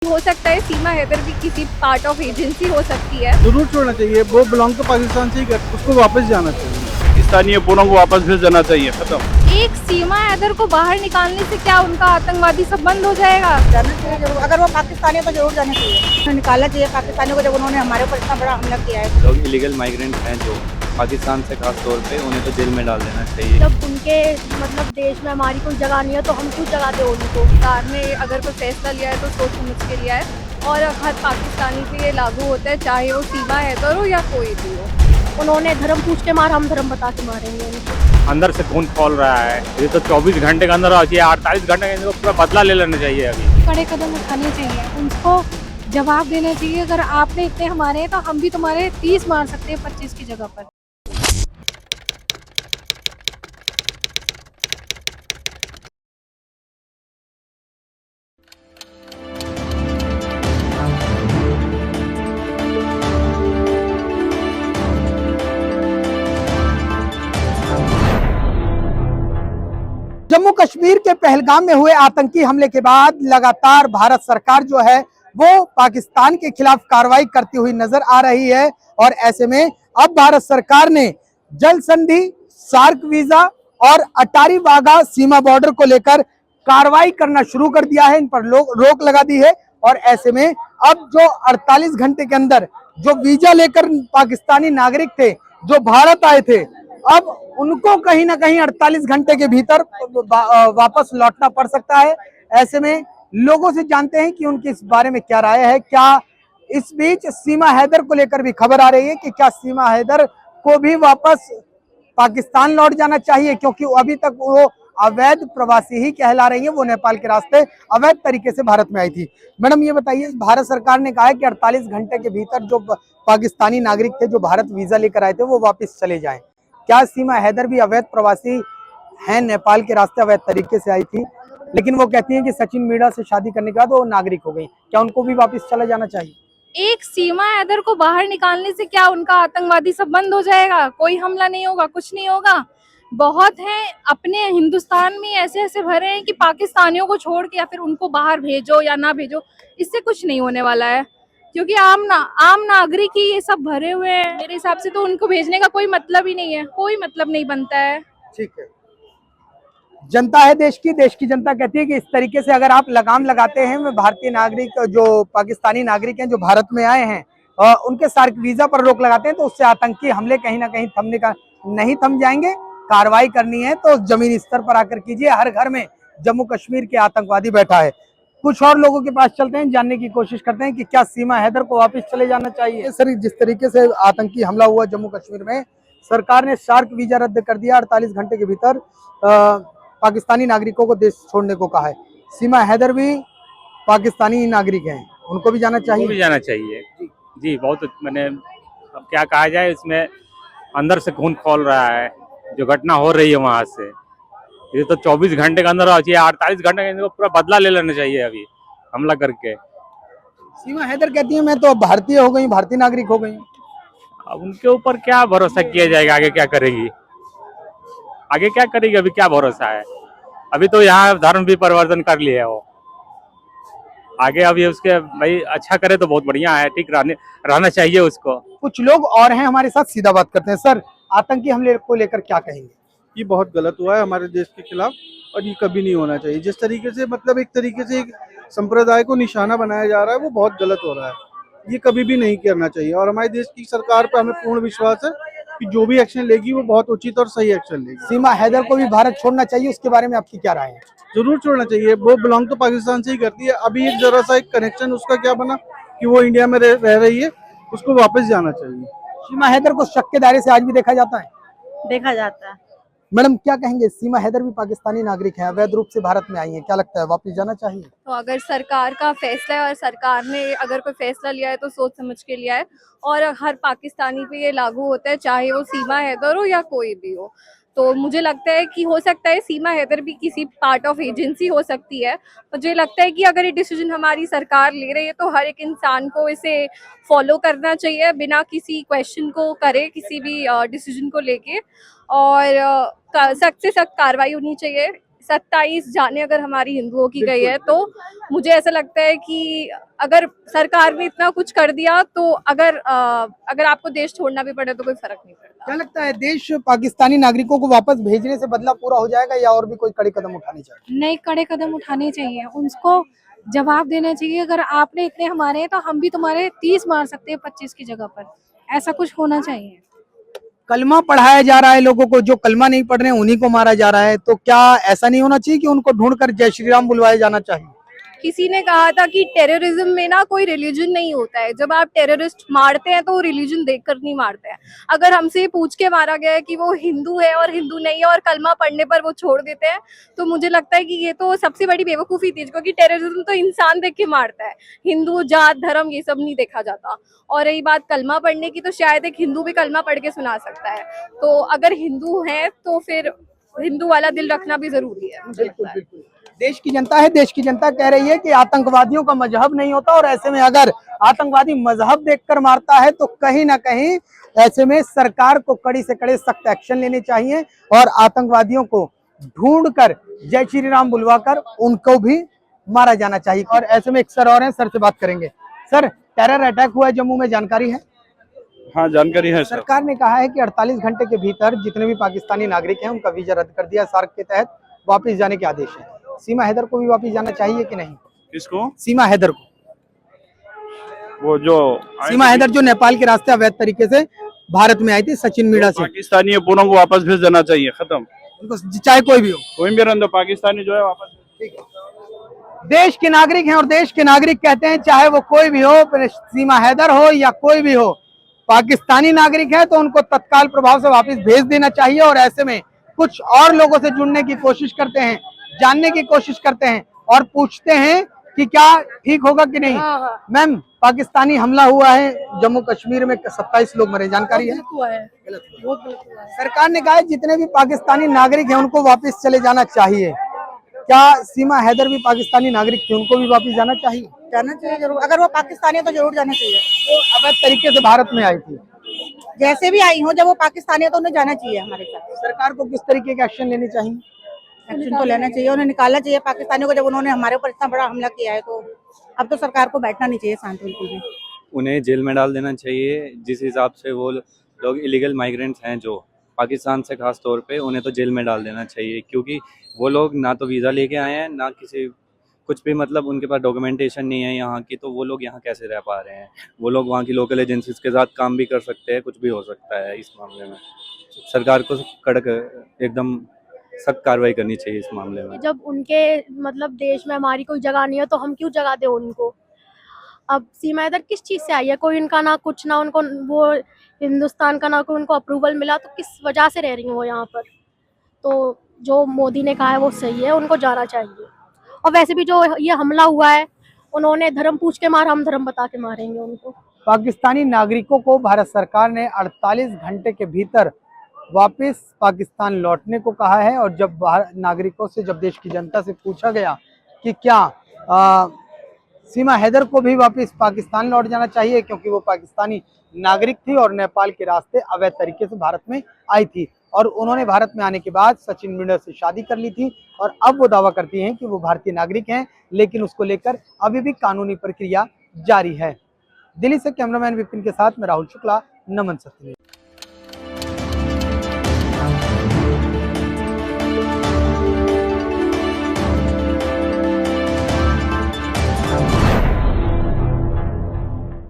हो सकता है सीमा हैदर भी किसी पार्ट ऑफ एजेंसी हो सकती है। जरूर छोड़ना चाहिए, वो बिलोंग तो पाकिस्तान से ही कर, उसको वापस जाना चाहिए। पाकिस्तानी पूरों को वापस भेज देना चाहिए, खत्म। एक सीमा हैदर को बाहर निकालने से क्या उनका आतंकवादी सब बंद हो जाएगा? जाना चाहिए जरूर, अगर वो पाकिस्तानी है तो जरूर जाना चाहिए। निकालना चाहिए पाकिस्तानियों को, जब उन्होंने हमारे ऊपर इतना बड़ा हमला किया है। लोग इलीगल माइग्रेंट हैं जो पाकिस्तान से, खास तौर पे उन्हें तो जेल में डाल देना चाहिए। जब उनके देश में हमारी कोई जगह नहीं है तो हम क्यों जगह दें उनको। सरकार ने अगर कोई फैसला लिया है तो सोच समझ के लिया है और हर पाकिस्तानी पे ये लागू होता है, चाहे वो सीमा हैदर हो या कोई भी हो। उन्होंने धर्म पूछ के मारा, हम धर्म बता के मारेंगे उनको। अंदर से खून खोल रहा है, ये तो 24 घंटे के अंदर 48 घंटे के अंदर पूरा बदला ले लेना चाहिए। अभी कड़े कदम उठाने चाहिए, उनको जवाब देना चाहिए। अगर आपने इतने हमारे हैं तो हम भी तुम्हारे 30 मार सकते हैं 25 की जगह पर। जम्मू कश्मीर के पहलगाम में हुए आतंकी हमले के बाद लगातार भारत सरकार जो है वो पाकिस्तान के खिलाफ कार्रवाई करती हुई नजर आ रही है। और ऐसे में अब भारत सरकार ने जल संधि, सार्क वीजा और अटारी वाघा सीमा बॉर्डर को लेकर कार्रवाई करना शुरू कर दिया है, इन पर रोक लगा दी है। और ऐसे में अब जो 48 घंटे के अंदर जो वीजा लेकर पाकिस्तानी नागरिक थे जो भारत आए थे, अब उनको कहीं ना कहीं 48 घंटे के भीतर वापस लौटना पड़ सकता है। ऐसे में लोगों से जानते हैं कि उनकी इस बारे में क्या राय है। क्या इस बीच सीमा हैदर को लेकर भी खबर आ रही है कि क्या सीमा हैदर को भी वापस पाकिस्तान लौट जाना चाहिए, क्योंकि अभी तक वो अवैध प्रवासी ही कहला रही है, वो नेपाल के रास्ते अवैध तरीके से भारत में आई थी। मैडम ये बताइए, भारत सरकार ने कहा है कि 48 घंटे के भीतर जो पाकिस्तानी नागरिक थे जो भारत वीजा लेकर आए थे वो वापस चले जाएं। क्या सीमा हैदर भी अवैध प्रवासी हैं, नेपाल के रास्ते अवैध तरीके से आई थी, लेकिन वो कहती हैं कि सचिन मीणा से शादी करने के बाद वो नागरिक हो गई, क्या उनको भी वापस चला जाना चाहिए? एक सीमा हैदर को बाहर निकालने से क्या उनका आतंकवादी सब बंद हो जाएगा? कोई हमला नहीं होगा, कुछ नहीं होगा। बहुत हैं अपने हिंदुस्तान में ऐसे ऐसे भरे हैं कि पाकिस्तानियों को छोड़ के या फिर उनको बाहर भेजो या ना भेजो, इससे कुछ नहीं होने वाला है, क्योंकि आम नागरिक ही ये सब भरे हुए हैं। मेरे हिसाब से तो उनको भेजने का कोई मतलब ही नहीं है, कोई मतलब नहीं बनता है। ठीक है, जनता है देश की जनता कहती है कि इस तरीके से अगर आप लगाम लगाते हैं, भारतीय नागरिक जो पाकिस्तानी नागरिक हैं जो भारत में आए हैं उनके सार्क वीजा पर रोक लगाते हैं, तो उससे आतंकी हमले कहीं ना कहीं थमने का नहीं थम जाएंगे। कार्रवाई करनी है तो जमीनी स्तर पर आकर कीजिए, हर घर में जम्मू कश्मीर के आतंकवादी बैठा है। कुछ और लोगों के पास चलते हैं, जानने की कोशिश करते हैं कि क्या सीमा हैदर को वापस चले जाना चाहिए। सर, जिस तरीके से आतंकी हमला हुआ जम्मू कश्मीर में, सरकार ने सार्क वीजा रद्द कर दिया, 48 घंटे के भीतर पाकिस्तानी नागरिकों को देश छोड़ने को कहा है। सीमा हैदर भी पाकिस्तानी नागरिक हैं, उनको भी जाना चाहिए? भी जाना चाहिए जी। बहुत मैंने अब क्या कहा जाए, इसमें अंदर से खून खोल रहा है जो घटना हो रही है वहां से। ये तो 24 घंटे के अंदर 48 घंटे के अंदर पूरा बदला ले लेना चाहिए अभी हमला करके। सीमा हैदर कहती है मैं तो भारतीय हो गई, भारतीय नागरिक हो गई। अब उनके ऊपर क्या भरोसा किया जाएगा, आगे क्या करेगी, आगे क्या करेगी, अभी क्या भरोसा है। अभी तो यहाँ धर्म भी परिवर्तन कर लिया है वो, आगे अभी उसके भाई अच्छा करे तो बहुत बढ़िया है, ठीक रहना चाहिए उसको। कुछ लोग और हैं हमारे साथ, सीधा बात करते हैं। सर, आतंकी हमले को लेकर क्या कहेंगे? ये बहुत गलत हुआ है हमारे देश के खिलाफ और ये कभी नहीं होना चाहिए। जिस तरीके से मतलब एक तरीके से एक संप्रदाय को निशाना बनाया जा रहा है वो बहुत गलत हो रहा है, ये कभी भी नहीं करना चाहिए। और हमारे देश की सरकार पर हमें पूर्ण विश्वास है कि जो भी एक्शन लेगी वो बहुत उचित और सही एक्शन लेगी। सीमा हैदर को भी भारत छोड़ना चाहिए, उसके बारे में आपकी क्या राय है? जरूर छोड़ना चाहिए, वो बिलोंग तो पाकिस्तान से ही करती है। अभी एक जरा सा एक कनेक्शन उसका क्या बना कि वो इंडिया में रह रही है, उसको वापस जाना चाहिए। सीमा हैदर को शक के दायरे से आज भी देखा जाता है? देखा जाता है। मैडम क्या कहेंगे, सीमा हैदर भी पाकिस्तानी नागरिक है, अवैध रूप से भारत में आई है, क्या लगता है वापस जाना चाहिए? तो अगर सरकार का फैसला है और सरकार ने अगर कोई फैसला लिया है तो सोच समझ के लिया है और हर पाकिस्तानी पे ये लागू होता है, चाहे वो सीमा हैदर हो या कोई भी हो। तो मुझे लगता है कि हो सकता है सीमा हैदर भी किसी पार्ट ऑफ एजेंसी हो सकती है। मुझे लगता है कि अगर ये डिसीजन हमारी सरकार ले रही है तो हर एक इंसान को इसे फॉलो करना चाहिए, बिना किसी क्वेश्चन को करे किसी भी डिसीजन को लेके, और सख्त से सख्त कार्रवाई होनी चाहिए। 27 जाने अगर हमारी हिंदुओं की गई है, तो मुझे ऐसा लगता है कि अगर सरकार ने इतना कुछ कर दिया तो अगर आपको देश छोड़ना भी पड़े तो कोई फर्क नहीं पड़ता। क्या लगता है, देश पाकिस्तानी नागरिकों को वापस भेजने से बदला पूरा हो जाएगा या और भी कोई कड़े कदम उठाने चाहिए? नए कड़े कदम उठाने चाहिए, उनको जवाब देना चाहिए। अगर आपने इतने हमारे हैं तो हम भी तुम्हारे 30 मार सकते हैं 25 की जगह पर। ऐसा कुछ होना चाहिए। कलमा पढ़ाया जा रहा है लोगों को, जो कलमा नहीं पढ़ रहे हैं उन्हीं को मारा जा रहा है, तो क्या ऐसा नहीं होना चाहिए कि उनको ढूंढकर जय श्री राम बुलवाया जाना चाहिए? किसी ने कहा था कि टेररिज्म में ना कोई रिलीजन नहीं होता है। जब आप टेररिस्ट मारते हैं तो वो रिलीजन देखकर नहीं मारते हैं। अगर हमसे पूछ के मारा गया है कि वो हिंदू है और हिंदू नहीं है और कलमा पढ़ने पर वो छोड़ देते हैं, तो मुझे लगता है कि ये तो सबसे बड़ी बेवकूफ़ी थी, क्योंकि टेररिज्म तो इंसान देख के मारता है, हिंदू जात धर्म ये सब नहीं देखा जाता। और रही बात कलमा पढ़ने की, तो शायद एक हिंदू भी कलमा पढ़ के सुना सकता है। तो अगर हिंदू है तो फिर हिंदू वाला दिल रखना भी जरूरी है, मुझे लगता है। देश की जनता है, देश की जनता कह रही है कि आतंकवादियों का मजहब नहीं होता, और ऐसे में अगर आतंकवादी मजहब देखकर मारता है तो कहीं ना कहीं ऐसे में सरकार को कड़ी से कड़े सख्त एक्शन लेने चाहिए और आतंकवादियों को ढूंढकर जय श्री राम बुलवाकर उनको भी मारा जाना चाहिए। और ऐसे में एक सर और हैं, सर से बात करेंगे। सर, टेरर अटैक हुआ है जम्मू में, जानकारी है? हाँ, जानकारी है सर। सरकार ने कहा है कि 48 घंटे के भीतर जितने भी पाकिस्तानी नागरिक हैं उनका वीजा रद्द कर दिया, सार्क के तहत वापस जाने के आदेश है। सीमा हैदर को भी वापस जाना चाहिए कि नहीं? किसको? सीमा हैदर को। वो जो सीमा हैदर जो नेपाल के रास्ते अवैध तरीके से भारत में आई थी सचिन मीणा से, पाकिस्तानी है, पूनों को वापस भेज देना चाहिए, खत्म। उनको चाहे कोई भी हो, कोई भी रहने दो, पाकिस्तानी जो है वापस। देश के नागरिक हैं और देश के नागरिक कहते हैं चाहे वो कोई भी हो, फिर सीमा हैदर हो या कोई भी हो, पाकिस्तानी नागरिक है तो उनको तत्काल प्रभाव से वापस भेज देना चाहिए। और ऐसे में कुछ और लोगों से जुड़ने की कोशिश करते हैं, जानने की कोशिश करते हैं और पूछते हैं कि क्या ठीक होगा कि नहीं। मैम, पाकिस्तानी हमला हुआ है जम्मू कश्मीर में, 27 लोग मरे, जानकारी है? सरकार ने कहा है जितने भी पाकिस्तानी नागरिक हैं उनको वापस चले जाना चाहिए। क्या सीमा हैदर भी पाकिस्तानी नागरिक थी, उनको भी वापस जाना चाहिए? जाना चाहिए जरूर, अगर वो पाकिस्तानी है तो जरूर जाना चाहिए। वो अवैध तरीके से भारत में आई थी, जैसे भी आई हो, जब वो पाकिस्तानी है तो उन्हें जाना चाहिए हमारे साथ। सरकार को किस तरीके के एक्शन लेने चाहिए? एक्शन तो लेना चाहिए, उन्हें निकालना चाहिए पाकिस्तानियों को। जब उन्होंने हमारे ऊपर इतना बड़ा हमला किया है तो अब तो सरकार को बैठना नहीं चाहिए शांत बिल्कुल भी। उन्हें जेल में डाल देना चाहिए। जिस हिसाब से वो लोग इलीगल माइग्रेंट्स हैं जो पाकिस्तान से, खास तौर पे उन्हें तो जेल में डाल देना चाहिए, क्योंकि वो लोग ना तो वीज़ा लेके आए हैं, ना किसी कुछ भी, मतलब उनके पास डॉक्यूमेंटेशन नहीं है यहाँ की, तो वो लोग यहाँ कैसे रह पा रहे हैं? वो लोग वहाँ की लोकल एजेंसीज के साथ काम भी कर सकते हैं, कुछ भी हो सकता है। इस मामले में सरकार को कड़क एकदम सख्त कार्रवाई करनी चाहिए इस मामले में। जब उनके मतलब देश में हमारी कोई जगह नहीं है तो हम क्यों जगह दें उनको। अब सीमा हैदर किस चीज़ से आई है? कोई उनका ना कुछ, ना उनको वो हिंदुस्तान का ना कोई उनको अप्रूवल मिला, तो किस वजह से रह रही हैं वो यहाँ पर? तो जो मोदी ने कहा है वो सही है, उनको जाना चाहिए। और वैसे भी जो ये हमला हुआ है, उन्होंने धर्म पूछ के मारा, हम धर्म बता के मारेंगे उनको। पाकिस्तानी नागरिकों को भारत सरकार ने 48 घंटे के भीतर वापस पाकिस्तान लौटने को कहा है। और जब नागरिकों से, जब देश की जनता से पूछा गया कि क्या सीमा हैदर को भी वापस पाकिस्तान लौट जाना चाहिए, क्योंकि वो पाकिस्तानी नागरिक थी और नेपाल के रास्ते अवैध तरीके से भारत में आई थी, और उन्होंने भारत में आने के बाद सचिन मीणा से शादी कर ली थी, और अब वो दावा करती हैं कि वो भारतीय नागरिक हैं, लेकिन उसको लेकर अभी भी कानूनी प्रक्रिया जारी है। दिल्ली से कैमरामैन विपिन के साथ मैं राहुल शुक्ला, नमन सत्य।